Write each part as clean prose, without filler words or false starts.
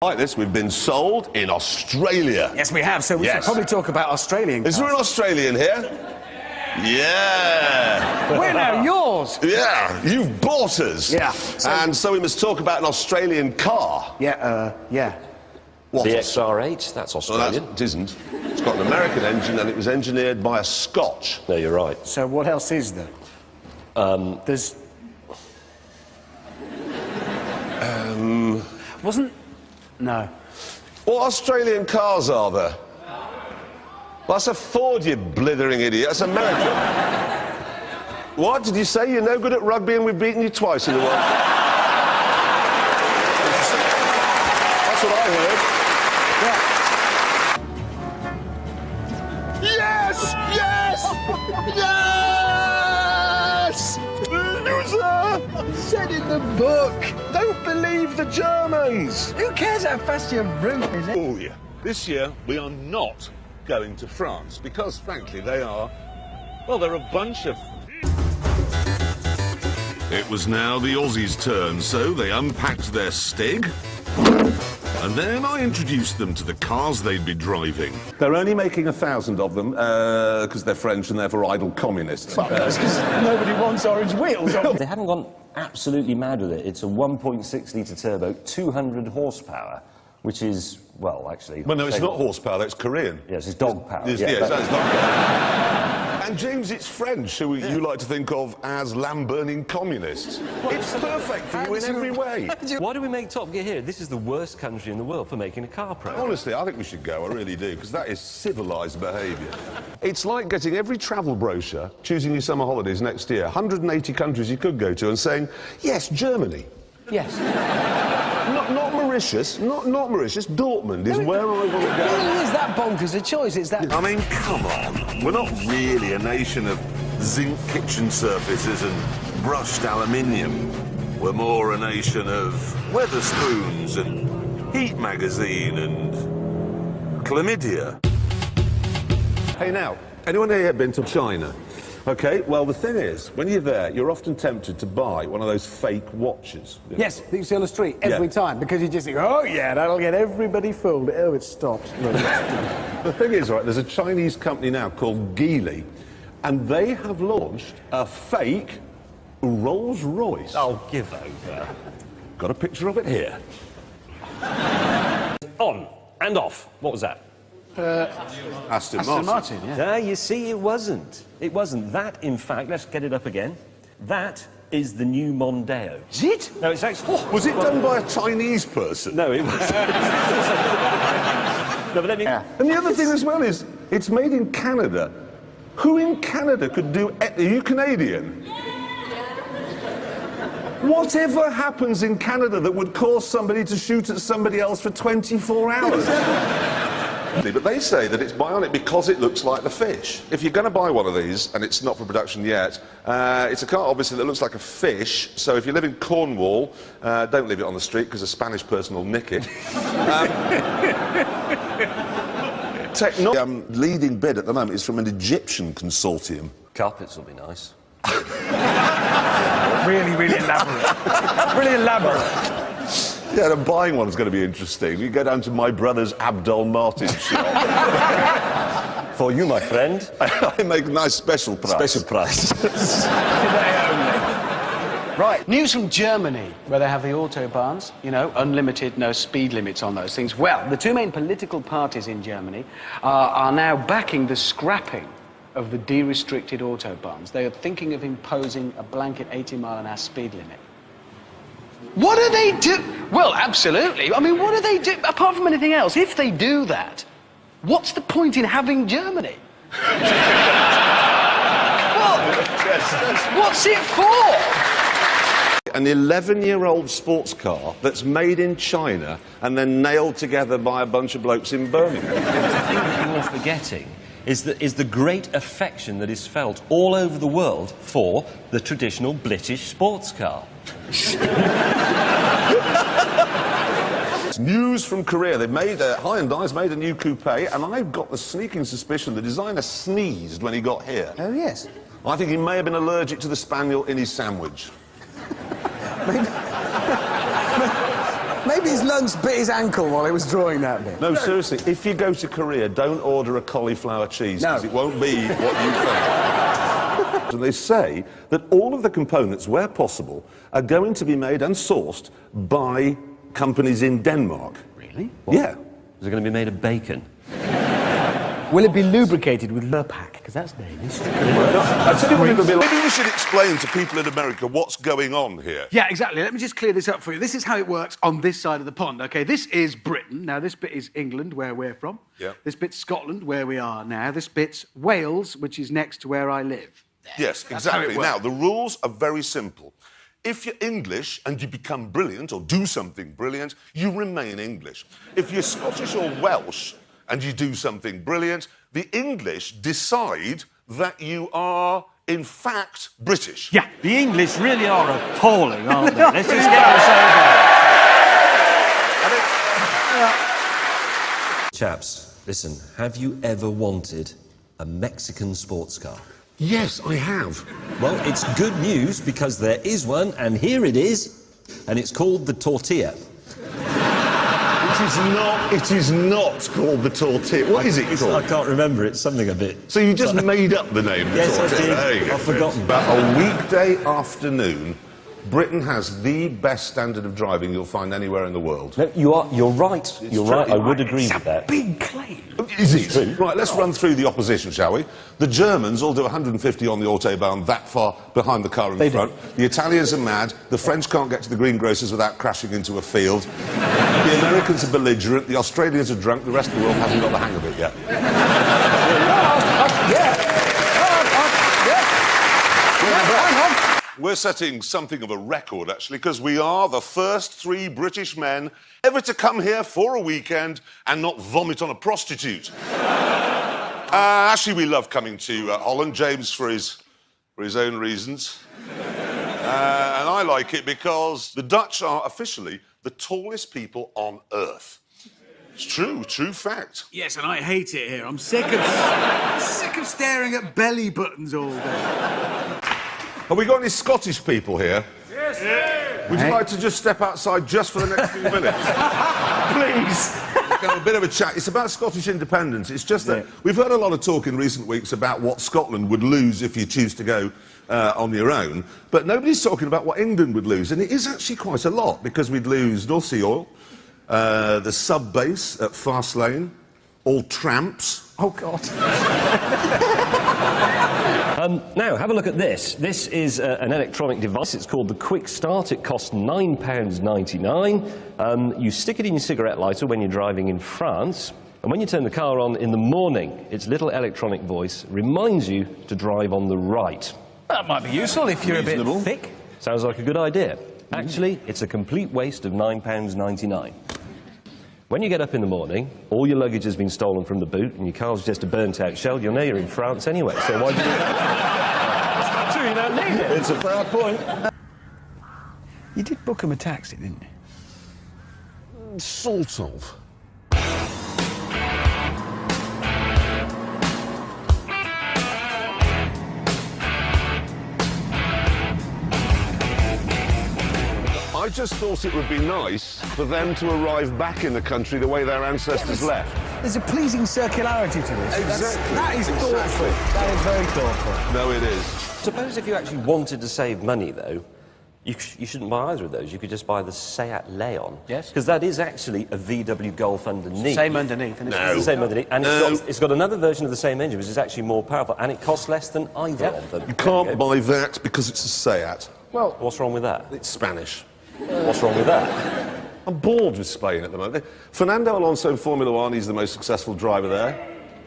Like this, we've been sold in Australia. Yes, we have, so we should probably talk about Australian cars. Is there an Australian here? Yeah. We're now yours. Yeah, you've bought us. Yeah. And so we must talk about an Australian car. Yeah. What? The XR8, that's Australian. Well, it isn't. It's got an American engine and it was engineered by a Scotch. No, you're right. So what else is there? There's... Wasn't... No. What Australian cars are there? Well, that's a Ford, you blithering idiot. That's American. What did you say? You're no good at rugby and we've beaten you twice in the world? That's what I heard. Yeah. Yes! Yes! Yes! Loser! Said in the book. Don't believe the Germans. Who cares how fast your roof is? Oh, yeah. This year, we are not going to France because, frankly, they are, well, they're a bunch of... It was now the Aussies' turn, so they unpacked their Stig, and then I introduced them to the cars they'd be driving. They're only making 1,000 of them because they're French and therefore idle communists. That's because nobody wants orange wheels. They haven't gone absolutely mad with it. It's a 1.6-litre turbo, 200 horsepower, which is, well, actually... Well, no, it's not horsepower, it's Korean. Yes, it's dog power. It's dog power. And James, it's French, who you like to think of as lamb-burning communists. It's perfect for you in every way. Why do we make Top Gear here? This is the worst country in the world for making a car program. Honestly, I think we should go, I really do, because that is civilised behaviour. It's like getting every travel brochure, choosing your summer holidays next year, 180 countries you could go to, and saying, yes, Germany. Yes. Not Mauritius, not Mauritius, Dortmund is where I want to go. Really is that bonkers a choice? It's that... I mean, come on. We're not really a nation of zinc kitchen surfaces and brushed aluminium. We're more a nation of Weatherspoons and Heat magazine and chlamydia. Hey, now, anyone here been to China? OK, well, the thing is, when you're there, you're often tempted to buy one of those fake watches. Yes, that you see on the street every time, because you just think, oh, yeah, that'll get everybody fooled. Oh, it stopped. The thing is, right, there's a Chinese company now called Geely, and they have launched a fake Rolls-Royce. Oh, give over. Got a picture of it here. On and off. What was that? Aston Martin, yeah. You see, it wasn't. It wasn't. That, in fact, let's get it up again. That is the new Mondeo. Is it? No, it's actually... Was it done by a Chinese person? No, it wasn't. No, but let me... And the other thing as well is, it's made in Canada. Who in Canada could do... Are you Canadian? Whatever happens in Canada that would cause somebody to shoot at somebody else for 24 hours? But they say that it's bionic because it looks like the fish. If you're going to buy one of these, and it's not for production yet, it's a car, obviously, that looks like a fish. So if you live in Cornwall, don't leave it on the street because a Spanish person will nick it. Leading bid at the moment is from an Egyptian consortium. Carpets will be nice. Really elaborate. Really elaborate. Yeah, and buying one's going to be interesting. You go down to my brother's Abdul Martin shop. For you, my friend. I make a nice special price. Special price. Today only. Right, news from Germany, where they have the autobahns, you know, unlimited, no speed limits on those things. Well, the two main political parties in Germany are now backing the scrapping of the de-restricted autobahns. They are thinking of imposing a blanket 80-mile-an-hour speed limit. What do they do? Well, absolutely. I mean, what do they do? Apart from anything else, if they do that, what's the point in having Germany? Well, what's it for? An 11-year-old sports car that's made in China and then nailed together by a bunch of blokes in Birmingham. The thing that you're forgetting is the great affection that is felt all over the world for the traditional British sports car. News from Korea. They've made Hyundai's made a new coupe, and I've got the sneaking suspicion the designer sneezed when he got here. Oh, yes. I think he may have been allergic to the spaniel in his sandwich. Maybe his lunch bit his ankle while he was drawing that bit. No, seriously, if you go to Korea, don't order a cauliflower cheese, because it won't be what you think. And they say that all of the components, where possible, are going to be made and sourced by companies in Denmark. Really? What? Yeah. Is it going to be made of bacon? Will it be lubricated with Lurpak? Because that's Danish. I tell you what it'll be like. Maybe we should explain to people in America what's going on here. Yeah, exactly. Let me just clear this up for you. This is how it works on this side of the pond, OK? This is Britain. Now, this bit is England, where we're from. Yeah. This bit's Scotland, where we are now. This bit's Wales, which is next to where I live. There. Yes, That's how it exactly. works. Now, the rules are very simple. If you're English and you become brilliant or do something brilliant, you remain English. If you're Scottish or Welsh and you do something brilliant, the English decide that you are, in fact, British. Yeah, the English really are appalling, aren't they? Let's just get this over. Chaps, listen, have you ever wanted a Mexican sports car? Yes, I have. Well, it's good news because there is one, and here it is, and it's called the Tortilla. It is not called the Tortilla. What is it called? I can't remember. It's something a bit... So you just made up the name? Yes, I did. There you go. I've forgotten. About a weekday afternoon, Britain has the best standard of driving you'll find anywhere in the world. No, you're right. You're right. I would agree It's with a that. big claim. Is it? True. Right, let's run through the opposition, shall we? The Germans all do 150 on the Autobahn that far behind the car in the front. The Italians are mad. The French can't get to the greengrocers without crashing into a field. The Americans are belligerent. The Australians are drunk. The rest of the world hasn't got the hang of it yet. We're setting something of a record, actually, because we are the first 3 British men ever to come here for a weekend and not vomit on a prostitute. Actually, we love coming to Holland, James for his own reasons. And I like it because the Dutch are officially the tallest people on Earth. It's true fact. Yes, and I hate it here. I'm sick of staring at belly buttons all day. Have we got any Scottish people here? Yes, sir. Would you like to just step outside just for the next few minutes? Please. Have a bit of a chat. It's about Scottish independence. It's just that we've heard a lot of talk in recent weeks about what Scotland would lose if you choose to go on your own, but nobody's talking about what England would lose, and it is actually quite a lot, because we'd lose North Sea oil, the sub-base at Fastlane, all tramps. Oh, God. Now, have a look at this. This is an electronic device. It's called the Quick Start. It costs £9.99. You stick it in your cigarette lighter when you're driving in France, and when you turn the car on in the morning, its little electronic voice reminds you to drive on the right. That might be useful if you're a bit thick. Sounds like a good idea. Actually, it's a complete waste of £9.99. When you get up in the morning, all your luggage has been stolen from the boot and your car's just a burnt-out shell, you'll know you're in France anyway, so why do you do that? It's true, you don't need it. It's a fair point. You did book him a taxi, didn't you? Sort of. I just thought it would be nice for them to arrive back in the country the way their ancestors left. There's a pleasing circularity to this. Exactly. That is thoughtful. That is very thoughtful. No, it is. Suppose if you actually wanted to save money, though, you shouldn't buy either of those. You could just buy the Seat Leon. Yes. Because that is actually a VW Golf underneath. Same underneath. And No. It's the same underneath. And it's got another version of the same engine, which is actually more powerful, and it costs less than either of them. You can't buy that because it's a Seat. Well, what's wrong with that? It's Spanish. What's wrong with that? I'm bored with Spain at the moment. Fernando Alonso in Formula One, he's the most successful driver there.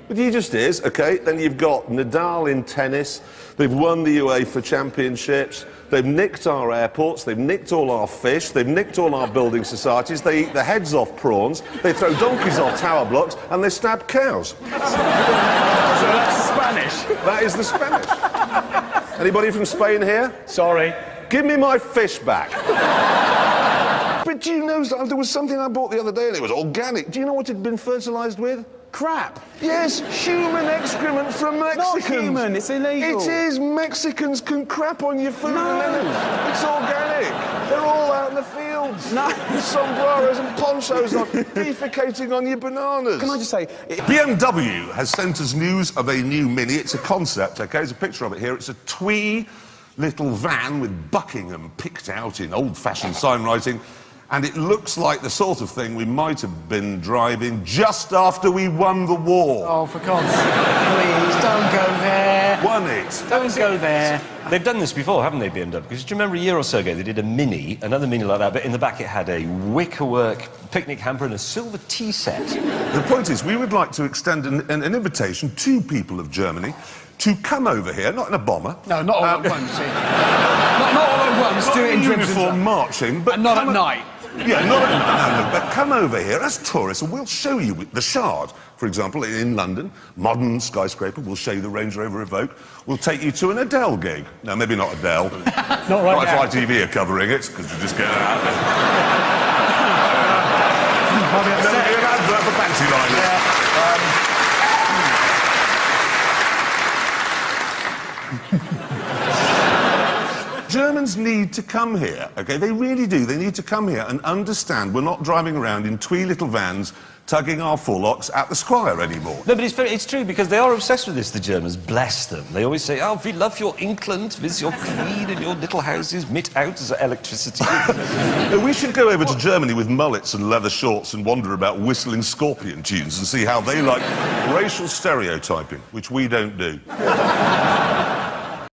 But he just is, OK? Then you've got Nadal in tennis. They've won the UEFA Championships. They've nicked our airports. They've nicked all our fish. They've nicked all our building societies. They eat the heads off prawns. They throw donkeys off tower blocks. And they stab cows. So that's Spanish. That is the Spanish. Anybody from Spain here? Sorry. Give me my fish back. But do you know, there was something I bought the other day and it was organic. Do you know what it had been fertilised with? Crap. Yes, human excrement from Mexicans. Not human, it's illegal. It is. Mexicans can crap on your food. No. And then it's organic. They're all out in the fields. bananas. No. Sombreros and ponchos on, defecating on your bananas. Can I just say... BMW has sent us news of a new Mini. It's a concept, OK? There's a picture of it here. It's a twee little van with Buckingham picked out in old-fashioned sign writing, and it looks like the sort of thing we might have been driving just after we won the war. Oh, for God's sake, please, don't go there. Won it. Don't go there. They've done this before, haven't they, BMW? Because do you remember a year or so ago they did a Mini, another Mini like that, but in the back it had a wickerwork picnic hamper and a silver tea set. The point is, we would like to extend an invitation to people of Germany to come over here, not in a bomber. No, not all at once. Not all at once. Do it in dribs before and marching, but and not at night. Yeah, not at no, but come over here as tourists and we'll show you the Shard, for example, in London. Modern skyscraper. We'll show you the Range Rover Evoque. We'll take you to an Adele gig. No, maybe not Adele. Not right now. Not if ITV are covering it, because you just get out of it. I'll be upset. There'll be an advert for Fancy Line. Germans need to come here, OK? They really do. They need to come here and understand we're not driving around in twee little vans tugging our forelocks at the Squire anymore. No, but it's true, because they are obsessed with this, the Germans. Bless them. They always say, oh, we love your England, with your queen and your little houses, mit out as electricity. We should go over to Germany with mullets and leather shorts and wander about whistling Scorpion tunes and see how they like racial stereotyping, which we don't do.